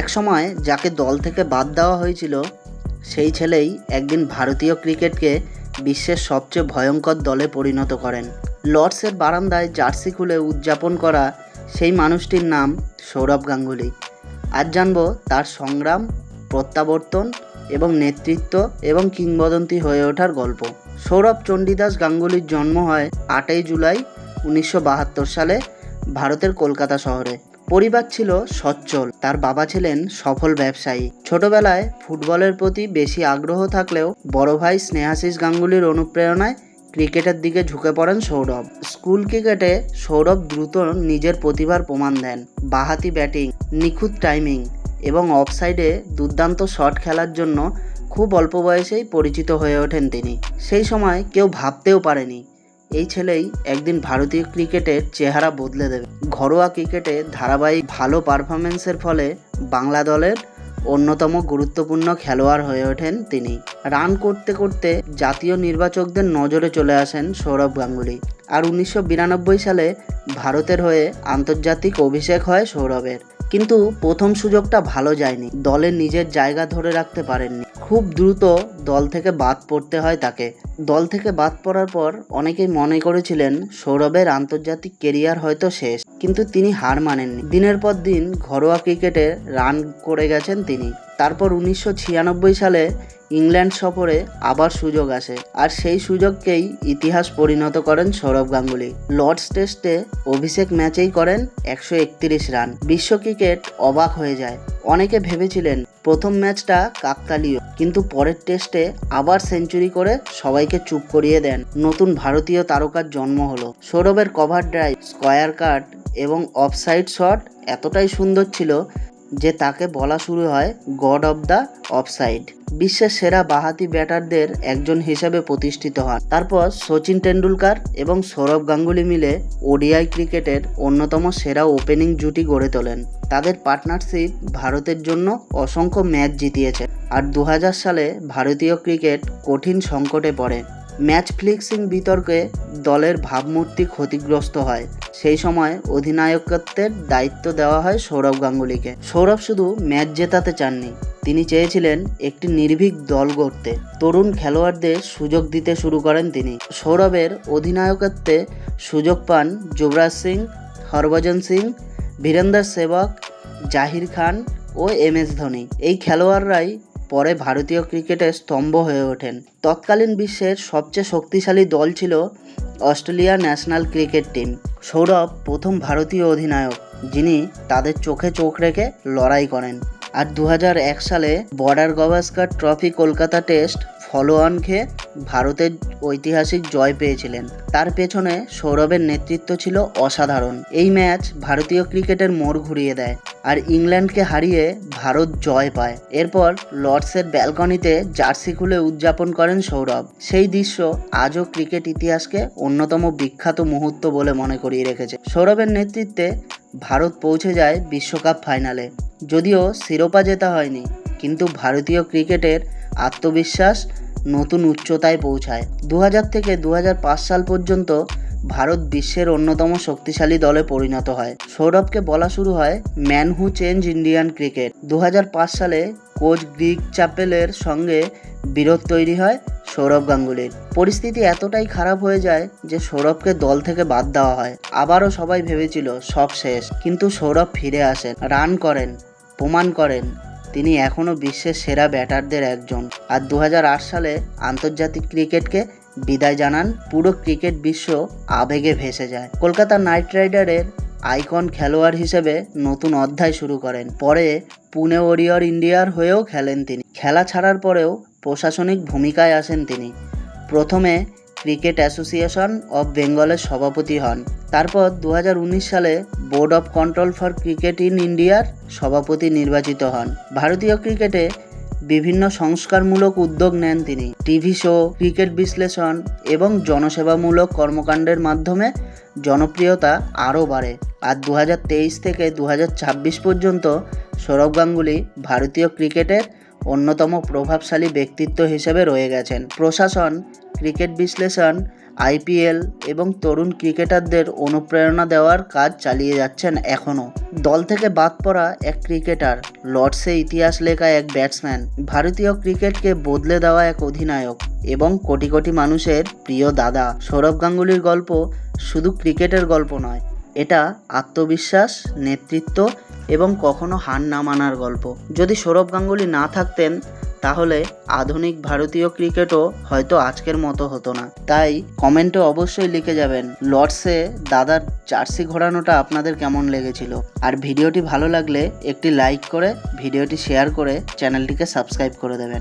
একসময় যাকে দল থেকে বাদ দেওয়া হয়েছিল সেই ছেলেই একদিন ভারতীয় ক্রিকেটকে বিশ্বের সবচেয়ে ভয়ঙ্কর দলে পরিণত করেন। লর্ডসের বারান্দায় জার্সি খুলে উদযাপন করা সেই মানুষটির নাম সৌরভ গাঙ্গুলি। আজ জানব তার সংগ্রাম, প্রত্যাবর্তন এবং নেতৃত্ব এবং কিংবদন্তি হয়ে ওঠার গল্প। সৌরভ চণ্ডীদাস গাঙ্গুলির জন্ম হয় 8ই জুলাই 1972 সালে ভারতের কলকাতা শহরে। পরিবার ছিল সচ্ছল। তার বাবা ছিলেন সফল ব্যবসায়ী। ছোটবেলায় ফুটবলের প্রতি বেশি আগ্রহ থাকলেও বড় ভাই স্নেহাশিস গাঙ্গুলির অনুপ্রেরণায় ক্রিকেটের দিকে ঝুঁকে পড়েন সৌরভ। স্কুল ক্রিকেটে সৌরভ দ্রুত নিজের প্রতিভার প্রমাণ দেন। বাঁহাতি ব্যাটিং, নিখুঁত টাইমিং এবং অফসাইডে দুর্দান্ত শট খেলার জন্য খুব অল্প বয়সেই পরিচিত হয়ে ওঠেন তিনি। সেই সময় কেউ ভাবতেও পারেনি এই ছেলেই একদিন ভারতীয় ক্রিকেটের চেহারা বদলে দেবে। ঘরোয়া ক্রিকেটে ধারাবাহিক ভালো পারফরমেন্সের ফলে বাংলা দলের অন্যতম গুরুত্বপূর্ণ খেলোয়াড় হয়ে ওঠেন তিনি। রান করতে করতে জাতীয় নির্বাচকদের নজরে চলে আসেন সৌরভ গাঙ্গুলি। আর 1992 সালে ভারতের হয়ে আন্তর্জাতিক অভিষেক হয় সৌরভের। কিন্তু প্রথম সুযোগটা ভালো যায়নি। দলে নিজের জায়গা ধরে রাখতে পারেননি। খুব দ্রুত দল থেকে বাদ পড়তে হয় তাকে। দল থেকে বাদ পড়ার পর অনেকেই মনে করেছিলেন সৌরভের আন্তর্জাতিক কেরিয়ার হয়তো শেষ, কিন্তু তিনি হার মানেননি। দিনের পর দিন ঘরোয়া ক্রিকেটে রান করে গেছেন তিনি। তারপর 1996 সালে ইংল্যান্ড সফরে আবার সুযোগ আসে, আর সেই সুযোগকেই ইতিহাস পরিণত করেন সৌরভ গাঙ্গুলি। লর্ডস টেস্টে অভিষেক ম্যাচেই করেন 131 রান। বিশ্ব ক্রিকেট অবাক হয়ে যায়। অনেকে ভেবেছিলেন প্রথম ম্যাচটা কাকতালীয়, কিন্তু পরের টেস্টে আবার সেঞ্চুরি করে সবাইকে চুপ করিয়ে দেন। নতুন ভারতীয় তারকার জন্ম হলো। সৌরভের কভার ড্রাইভ, স্কয়ার কাট এবং অফসাইড শট এতটাই সুন্দর ছিল যে তাকে বলা শুরু হয় গড অব দ্য অফসাইড। বিশ্বের সেরা বাঁহাতি ব্যাটারদের একজন হিসেবে প্রতিষ্ঠিত হন। তারপর সচিন টেন্ডুলকার এবং সৌরভ গাঙ্গুলি মিলে ওডিআই ক্রিকেটের অন্যতম সেরা ওপেনিং জুটি গড়ে তোলেন। তাদের পার্টনারশিপ ভারতের জন্য অসংখ্য ম্যাচ জিতিয়েছে। আর 2000 সালে ভারতীয় ক্রিকেট কঠিন সংকটে পড়ে। ম্যাচ ফিক্সিং বিতর্কে দলের ভাবমূর্তি ক্ষতিগ্রস্ত হয়। সেই সময় অধিনায়কত্বের দায়িত্ব দেওয়া হয় সৌরভ গাঙ্গুলিকে। সৌরভ শুধু ম্যাচ জেতাতে চাননি, তিনি চেয়েছিলেন একটি নির্ভীক দল গড়তে। তরুণ খেলোয়াড়দের সুযোগ দিতে শুরু করেন তিনি। সৌরভের অধিনায়কত্বে সুযোগ পান যুবরাজ সিং, হরভজন সিং, বীরেন্দর সেবক, জাহির খান ও MS ধোনি। এই খেলোয়াড়রাই পরে ভারতীয় ক্রিকেটের স্তম্ভ হয়ে ওঠেন। তৎকালীন বিশ্বের সবচেয়ে শক্তিশালী দল ছিল Australia national cricket team. Sourav প্রথম ভারতীয় অধিনায়ক যিনি তাদের চোখে চোখ রেখে লড়াই করেন। আর 2001 সালে border Gavaskar trophy Kolkata test follow on খেয়ে ভারতের ঐতিহাসিক জয় পেয়েছিলেন। তার পেছনে সৌরভের নেতৃত্ব ছিল অসাধারণ। এই ম্যাচ ভারতীয় ক্রিকেটের মোড় ঘুরিয়ে দেয়, আর ইংল্যান্ডকে হারিয়ে ভারত জয় পায়। এরপর লর্ডসের ব্যালকনিতে জার্সি খুলে উদযাপন করেন সৌরভ। সেই দৃশ্য আজও ক্রিকেট ইতিহাসকে অন্যতম বিখ্যাত মুহূর্ত বলে মনে করিয়ে রেখেছে। সৌরভের নেতৃত্বে ভারত পৌঁছে যায় বিশ্বকাপ ফাইনালে। যদিও শিরোপা জেতা হয়নি, কিন্তু ভারতীয় ক্রিকেটের আত্মবিশ্বাস নতুন উচ্চতায় পৌঁছায়। 2000 থেকে 2005 সাল পর্যন্ত ভারত বিশ্বের অন্যতম শক্তিশালী দলে পরিণত হয়। সৌরভকে বলা শুরু হয় man who change Indian cricket. 2005 সালে কোচ গ্রিগ চ্যাপেলের সঙ্গে বিরোধ তৈরি হয় সৌরভ গাঙ্গুলির। পরিস্থিতি এতটাই খারাপ হয়ে যায় যে সৌরভকে দল থেকে বাদ দেওয়া হয়। আবারও সবাই ভেবেছিল সব শেষ, কিন্তু সৌরভ ফিরে আসেন, রান করেন, প্রমাণ করেন তিনি এখনও বিশ্বের সেরা ব্যাটারদের একজন। আর 2008 সালে আন্তর্জাতিক ক্রিকেটকে বিদায় জানান। পুরো ক্রিকেট বিশ্ব আবেগে ভেসে যায়। কলকাতা নাইট রাইডারের আইকন খেলোয়াড় হিসেবে নতুন অধ্যায় শুরু করেন। পরে পুনে ওয়ারিয়র ইন্ডিয়ার হয়েও খেলেন তিনি। খেলা ছাড়ার পরেও প্রশাসনিক ভূমিকায় আসেন তিনি। প্রথমে ক্রিকেট অ্যাসোসিয়েশন অফ বেঙ্গলের সভাপতি হন। তারপর 2019 সালে board of control for cricket in ইন্ডিয়ার সভাপতি নির্বাচিত হন। ভারতীয় ক্রিকেটে বিভিন্ন সংস্কারমূলক উদ্যোগ নেন তিনি। টিভি শো, ক্রিকেট বিশ্লেষণ এবং জনসেবামূলক কর্মকাণ্ডের মাধ্যমে জনপ্রিয়তা আরও বাড়ে। আর 2023 থেকে 2026 পর্যন্ত সৌরভ গাঙ্গুলি ভারতীয় ক্রিকেটের অন্যতম প্রভাবশালী ব্যক্তিত্ব হিসেবে রয়ে গেছেন। প্রশাসন, ক্রিকেট বিশ্লেষণ, আইপিএল এবং তরুণ ক্রিকেটারদের অনুপ্রেরণা দেওয়ার কাজ চালিয়ে যাচ্ছেন এখনও। দল থেকে বাদ পড়া এক ক্রিকেটার, লর্ডসে ইতিহাস লেখা এক ব্যাটসম্যান, ভারতীয় ক্রিকেটকে বদলে দেওয়া এক অধিনায়ক এবং কোটি কোটি মানুষের প্রিয় দাদা। সৌরভ গাঙ্গুলির গল্প শুধু ক্রিকেটের গল্প নয়, এটা আত্মবিশ্বাস, নেতৃত্ব এবং কখনো হার না মানার গল্প। যদি সৌরভ গাঙ্গুলি না থাকতেন তাহলে আধুনিক ভারতীয় ক্রিকেটও হয়তো আজকের মতো হতো না। তাই কমেন্টে অবশ্যই লিখে যাবেন লর্ডসে দাদার জার্সি ঘোরানোটা আপনাদের কেমন লেগেছিল। আর ভিডিওটি ভালো লাগলে একটি লাইক করে ভিডিওটি শেয়ার করে চ্যানেলটিকে সাবস্ক্রাইব করে দেবেন।